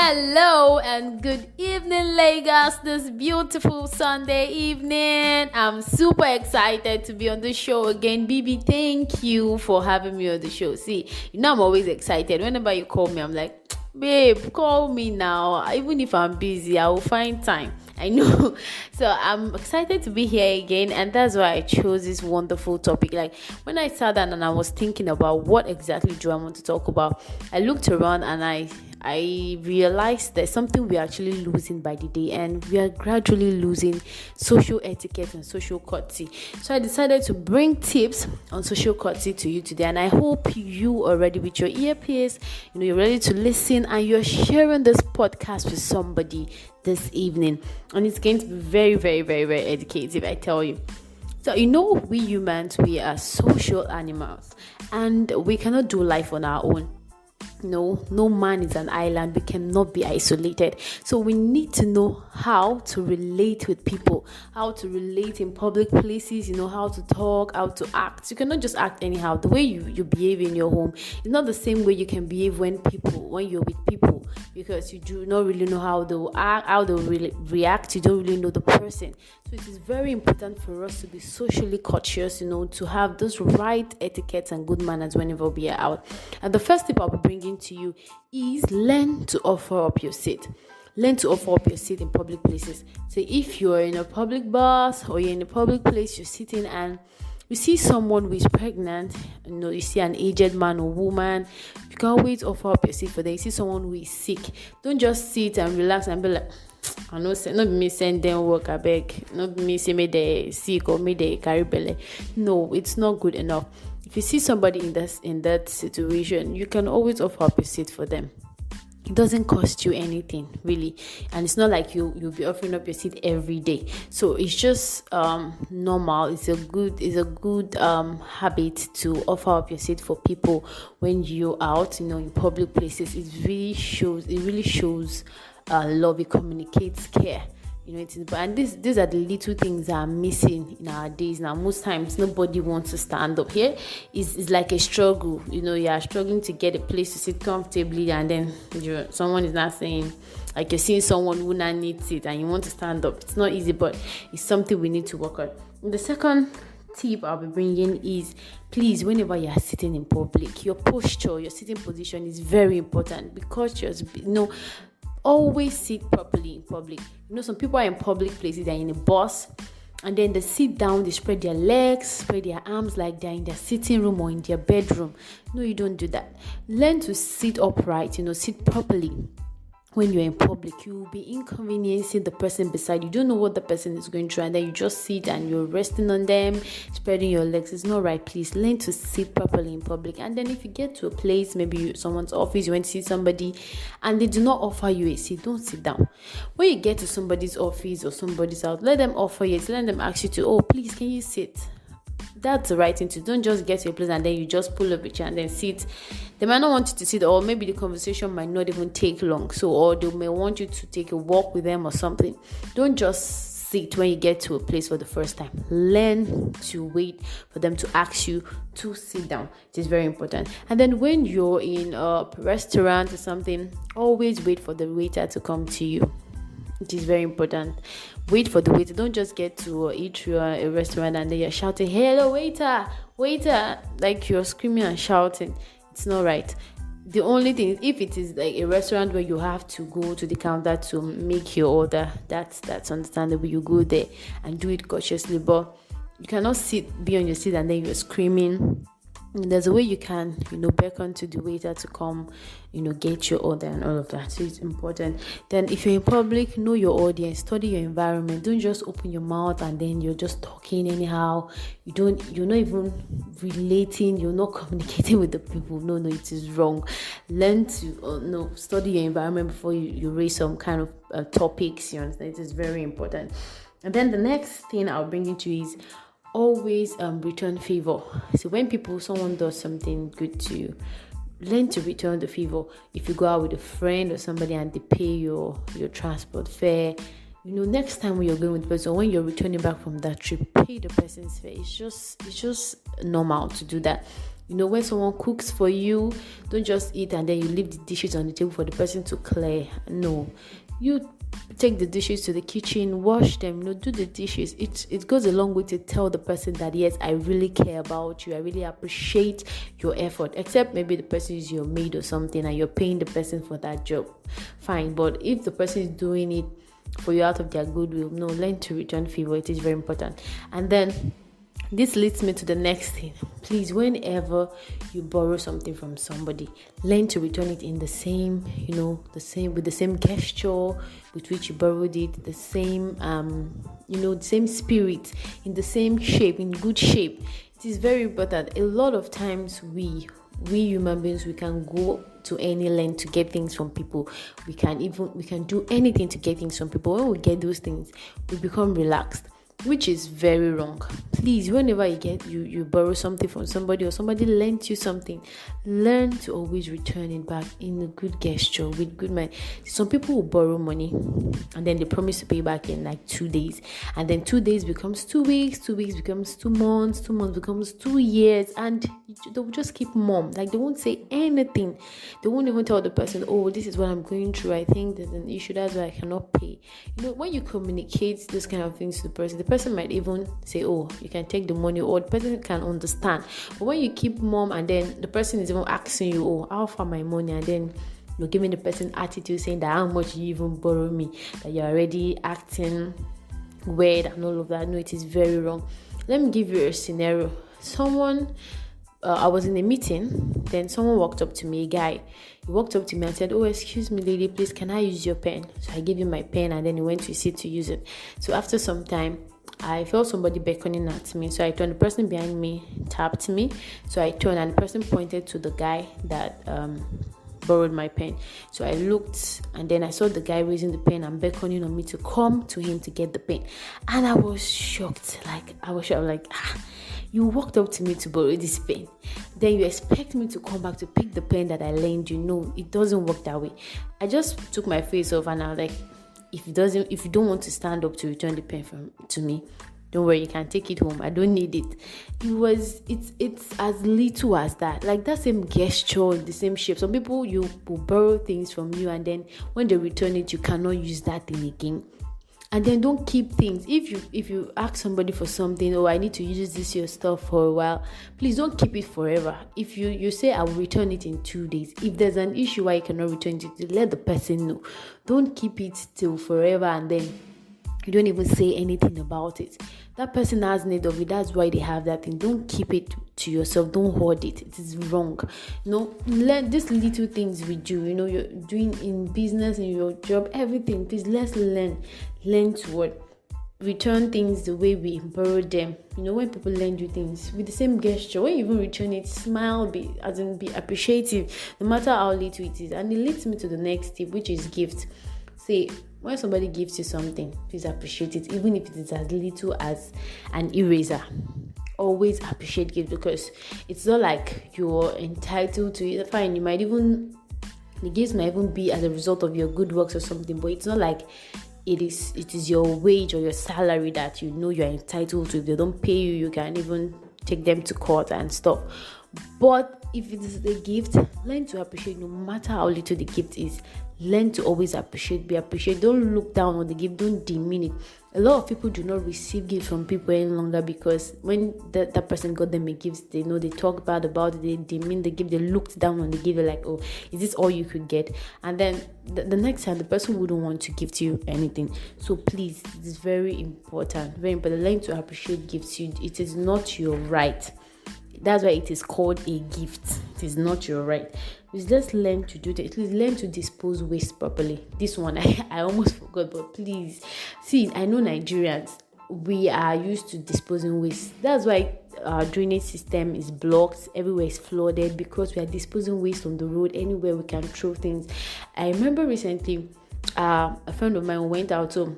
Hello and good evening, Lagos, this beautiful Sunday evening. I'm super excited to be on the show again. BB, thank you for having me on the show. See, I'm always excited. Whenever you call me, I'm like, babe, call me now. Even if I'm busy, I will find time. I know. So I'm excited to be here again, and that's why I chose this wonderful topic. Like, when I sat down and I was thinking about what exactly do I want to talk about, I looked around and I realized there's something we're actually losing by the day, and we are gradually losing social etiquette and social courtesy. So I decided to bring tips on social courtesy to you today, and I hope you are ready with your earpiece. You're ready to listen, and you're sharing this podcast with somebody this evening, and it's going to be very, very, very, very educative, I tell you. So we humans, we are social animals, and we cannot do life on our own. No man is an island. We cannot be isolated. So we need to know how to relate with people, how to relate in public places, how to talk, how to act. You cannot just act anyhow. The way you behave in your home is not the same way you can behave when you're with people, because you do not really know how they act, how they react. You don't really know the person. So it is very important for us to be socially courteous, to have those right etiquettes and good manners whenever we are out. And the first tip I'll be bringing to you is learn to offer up your seat. Learn to offer up your seat in public places. So if you're in a public bus or you're in a public place, you're sitting and you see someone who is pregnant, you see an aged man or woman, you can always offer up your seat for them. You see someone who is sick, don't just sit and relax and be like, I know, not me send them work, I beg. Not me say me they sick or me they carry belly. No, it's not good enough. If you see somebody in that situation, you can always offer up a seat for them. It doesn't cost you anything, really, and it's not like you'll be offering up your seat every day. So it's just normal. It's a good habit to offer up your seat for people when you're out, in public places. It really shows love. It communicates care. And these are the little things that are missing in our days now. Most times nobody wants to stand up. Here it's like a struggle. You are struggling to get a place to sit comfortably, and then someone is not saying, like, you're seeing someone who not needs it and you want to stand up. It's not easy, but it's something we need to work on. The second tip I'll be bringing is, please, whenever you are sitting in public, your posture, your sitting position is very important, because always sit properly in public. Some people are in public places, they're in a bus, and then they sit down, they spread their legs, spread their arms like they're in their sitting room or in their bedroom. No, you don't do that. Learn to sit upright, sit properly. When you're in public, you will be inconveniencing the person beside you. You don't know what the person is going through, and then you just sit and you're resting on them, spreading your legs. It's not right. Please learn to sit properly in public. And then if you get to a place, maybe someone's office, you went to see somebody and they do not offer you a seat, don't sit down. When you get to somebody's office or somebody's house, let them offer you a seat. Let them ask you to, please, can you sit? That's the right thing to do. Don't just get to a place and then you just pull up a chair and then sit. They might not want you to sit, or maybe the conversation might not even take long. Or they may want you to take a walk with them or something. Don't just sit when you get to a place for the first time. Learn to wait for them to ask you to sit down. It is very important. And then when you're in a restaurant or something, always wait for the waiter to come to you. It is very important. Wait for the waiter. Don't just get to eat a restaurant and then you're shouting, "Hello, waiter, waiter," like you're screaming and shouting. It's not right. The only thing is, if it is like a restaurant where you have to go to the counter to make your order, that's understandable. You go there and do it cautiously, but you cannot be on your seat and then you're screaming. And there's a way you can, beckon to the waiter to come, get your order and all of that. So it's important. Then if you're in public, know your audience, study your environment. Don't just open your mouth and then you're just talking anyhow. You're not even relating. You're not communicating with the people. No, it is wrong. Learn to study your environment before you raise some kind of topics. You understand? It is very important. And then the next thing I'll bring into is, always return favor. So when someone does something good to you, learn to return the favor. If you go out with a friend or somebody and they pay your transport fare, next time when you're going with the person, when you're returning back from that trip, pay the person's fare. It's just normal to do that. When someone cooks for you, don't just eat and then you leave the dishes on the table for the person to clear. No, you take the dishes to the kitchen, wash them, do the dishes. It goes a long way to tell the person that, yes, I really care about you, I really appreciate your effort. Except maybe the person is your maid or something and you're paying the person for that job, fine. But if the person is doing it for you out of their goodwill, no, learn to return favor. It is very important. And then this leads me to the next thing. Please, whenever you borrow something from somebody, learn to return it in the same, with the same gesture with which you borrowed it, the same, the same spirit, in the same shape, in good shape. It is very important. A lot of times we human beings, we can go to any length to get things from people. We can do anything to get things from people. When we get those things, we become relaxed, which is very wrong. Please, whenever you borrow something from somebody or somebody lent you something, learn to always return it back in a good gesture with good mind. Some people will borrow money and then they promise to pay back in like 2 days, and then 2 days becomes 2 weeks, 2 weeks becomes 2 months, 2 months becomes 2 years, and they will just keep mum. Like, they won't say anything. They won't even tell the person, oh, this is what I'm going through, I think there's an issue, that's why I cannot pay. When you communicate those kind of things to the person might even say, oh, you can take the money, or the person can understand. But when you keep mum and then the person is even asking you, oh, how far my money, and then you're giving the person attitude saying that how much you even borrow me, that you're already acting weird and all of that. No, it is very wrong. Let me give you a scenario. I was in a meeting, then someone walked up to me, a guy. He walked up to me and said, oh, excuse me, lady, please, can I use your pen? So I gave him my pen, and then he went to his seat to use it. So after some time, I felt somebody beckoning at me. So I turned. The person behind me tapped me. So I turned, and the person pointed to the guy that borrowed my pen. So I looked, and then I saw the guy raising the pen and beckoning on me to come to him to get the pen. And I was shocked. You walked up to me to borrow this pen, then you expect me to come back to pick the pen that I lent you. No, it doesn't work that way. I just took my face off and I was like, if you don't want to stand up to return the pen to me, don't worry, you can take it home. I don't need it. It's as little as that. Like that same gesture, the same shape. Some people, you will borrow things from you, and then when they return it, you cannot use that thing again. And then don't keep things. If you ask somebody for something, oh, I need to use your stuff for a while, please don't keep it forever. If you say I will return it in 2 days, if there's an issue why you cannot return it, let the person know. Don't keep it till forever and then you don't even say anything about it. That person has need of it. That's why they have that thing. Don't keep it to yourself. Don't hoard it. It is wrong. Learn these little things we do. You're doing in business, in your job, everything. Please, let's learn to return things the way we borrow them. When people lend you things with the same gesture, when you even return it, smile, be appreciative, no matter how little it is. And it leads me to the next tip, which is gift. Say, when somebody gives you something, please appreciate it, even if it is as little as an eraser. Always appreciate gift, because it's not like you're entitled to it. Fine, the gifts might even be as a result of your good works or something, but it's not like it is your wage or your salary that you're entitled to. If they don't pay you, you can even take them to court and stuff. But if it is a gift, learn to appreciate, no matter how little the gift is. Learn to always be appreciated. Don't look down on the gift. Don't demean it. A lot of people do not receive gifts from people any longer, because when that person got them a gift, they talk bad about it, they demean the gift, they looked down on the gift. They're like, oh, is this all you could get? And then the next time, the person wouldn't want to give to you anything. So please, it is very important. Learn to appreciate gifts. It is not your right. That's why it is called a gift. It is not your right. Please just learn to do that. Please learn to dispose waste properly. This one I almost forgot, but please see, I know Nigerians, we are used to disposing waste. That's why our drainage system is blocked, everywhere is flooded, because we are disposing waste on the road, anywhere we can throw things. I remember recently a friend of mine went out, so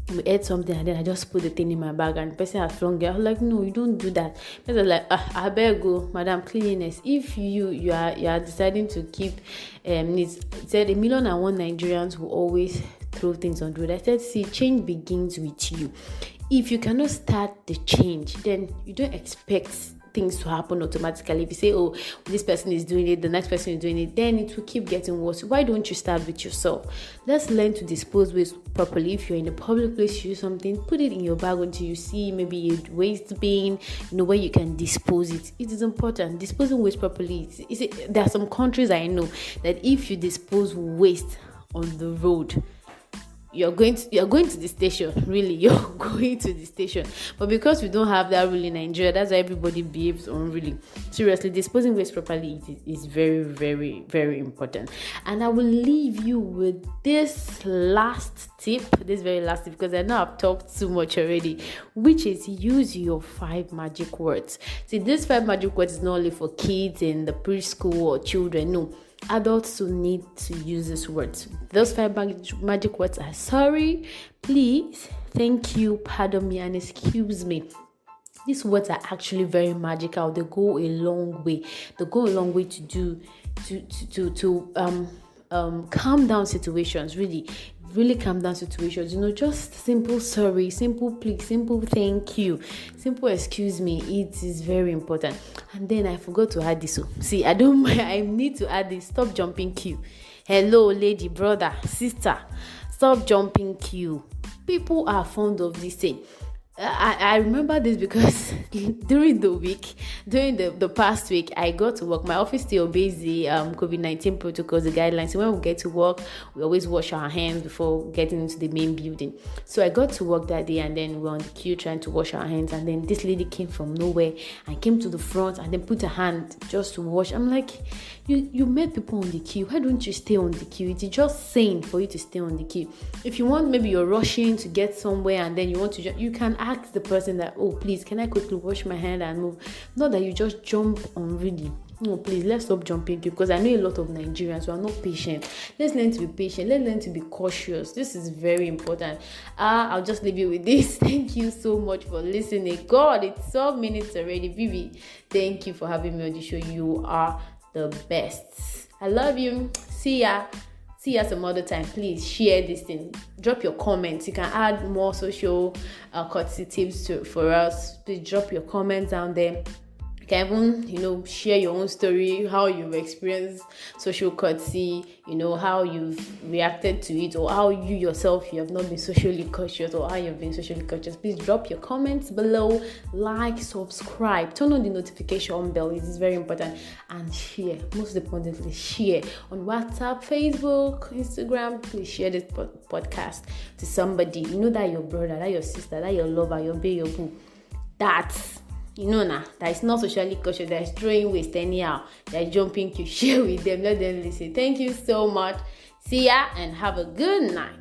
we ate something, and then I just put the thing in my bag, and the person had flung it. I was like, no, you don't do that. I was like, I better go, madam, cleanliness. If you are deciding to keep needs, it said 1,000,001 Nigerians will always throw things on the road. I said, see, change begins with you. If you cannot start the change, then you don't expect things to happen automatically. If you say, oh, this person is doing it, the next person is doing it, then it will keep getting worse. Why don't you start with yourself? Let's learn to dispose waste properly. If you're in a public place, you do something, put it in your bag until you see maybe a waste bin, where you can dispose it. It is important. Disposing waste properly. There are some countries I know that if you dispose waste on the road, you're going to the station. Really, you're going to the station. But because we don't have that rule in Nigeria, that's why everybody behaves unruly. Seriously, disposing waste properly is very, very, very important. And I will leave you with this very last tip, because I know I've talked too much already, which is use your 5 magic words. See, this 5 magic words is not only for kids in the preschool or children. No, adults who need to use these words. Those 5 magic words are sorry, please, thank you, pardon me, and excuse me. These words are actually very magical. They go a long way. They go a long way to calm down situations. Really calm down situations. Just simple sorry, simple please, simple thank you, simple excuse me. It is very important. And then I forgot to add this. See, I need to add this. Stop jumping queue. Hello, lady, brother, sister. Stop jumping queue. People are fond of this thing. I remember this because during the past week, I got to work. My office still obeys the COVID-19 protocols, the guidelines. So when we get to work, we always wash our hands before getting into the main building. So I got to work that day, and then we were on the queue trying to wash our hands. And then this lady came from nowhere and came to the front and then put her hand just to wash. I'm like, you met people on the queue. Why don't you stay on the queue? It's just saying for you to stay on the queue. If you want, maybe you're rushing to get somewhere and then you want to, you can ask the person that, oh, please, can I quickly wash my hand and move? Not that you just jump on really. No, please, let's stop jumping because I know a lot of Nigerians who are not patient. Let's learn to be patient. Let's learn to be cautious. This is very important. I'll just leave you with this. Thank you so much for listening. God, it's 12 minutes already. Vivi, thank you for having me on the show. You are the best. I love you. See ya some other time. Please share this thing. Drop your comments. You can add more social courtesy tips for us. Please drop your comments down there. You can even, share your own story, how you've experienced social courtesy, how you've reacted to it, or how you yourself, you have not been socially cautious, or how you've been socially cautious. Please drop your comments below, like, subscribe, turn on the notification bell. It is very important. And share, most importantly, share on WhatsApp, Facebook, Instagram. Please share this podcast to somebody. That your brother, that your sister, that your lover, your babe, your boo. That's that is not socially cautious, that is throwing waste anyhow, that is jumping to share with them. Let them listen. Thank you so much. See ya and have a good night.